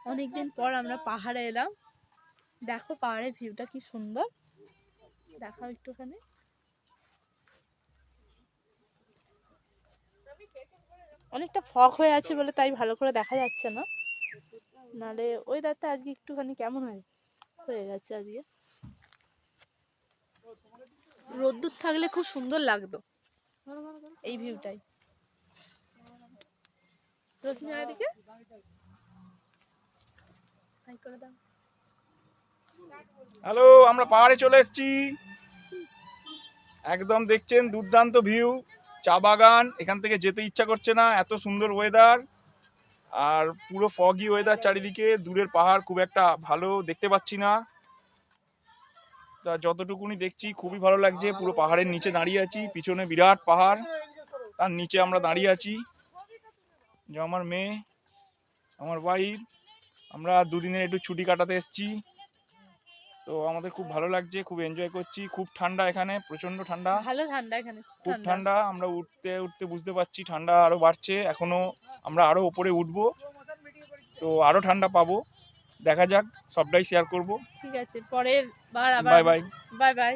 অনেকদিন পর আমরা পাহাড়ে এলাম। দেখো পাহাড়ের ভিউটা কি সুন্দর, দেখাও একটুখানি। অনেকটা ফগ হয়ে আছে বলে তাই ভালো করে দেখা যাচ্ছে না, নালে ওয়েদারটা আজকে একটুখানি কেমন হয়ে গেছে আজকে। রোদ্দুর থাকলে খুব সুন্দর লাগতো এই ভিউটাই। রশ্মিদিকে হাই করে দাও। হ্যালো, আমরা পাহাড়ে চলে এসেছি। একদম দেখছেন দুর্দান্ত ভিউ, চা বাগান। এখান থেকে যেতে ইচ্ছা করছে না, এত সুন্দর ওয়েদার। আর পুরো ফগি ওয়েদার চারিদিকে, দূরের পাহাড় খুব একটা ভালো দেখতে পাচ্ছি না। তা যতটুকুনি দেখছি খুবই ভালো লাগছে। পুরো পাহাড়ের নিচে দাঁড়িয়ে আছি, পিছনে বিরাট পাহাড়, তার নিচে আমরা দাঁড়িয়ে আছি। যে আমার মেয়ে, আমার ওয়াইফ, আমরা দুদিনের একটু ছুটি কাটাতে এসেছি। তো আমাদের খুব ভালো লাগছে, খুব এনজয় করছি। খুব ঠান্ডা এখানে, প্রচন্ড ঠান্ডা, ভালো ঠান্ডা এখানে, খুব ঠান্ডা। আমরা উঠতে উঠতে বুঝতে পারছি ঠান্ডা আরো বাড়ছে। এখনো আমরা আরো উপরে উঠবো, তো আরো ঠান্ডা পাবো। দেখা যাক, সবটাই শেয়ার করব। ঠিক আছে, পরের বার আবার। Bye bye. Bye bye.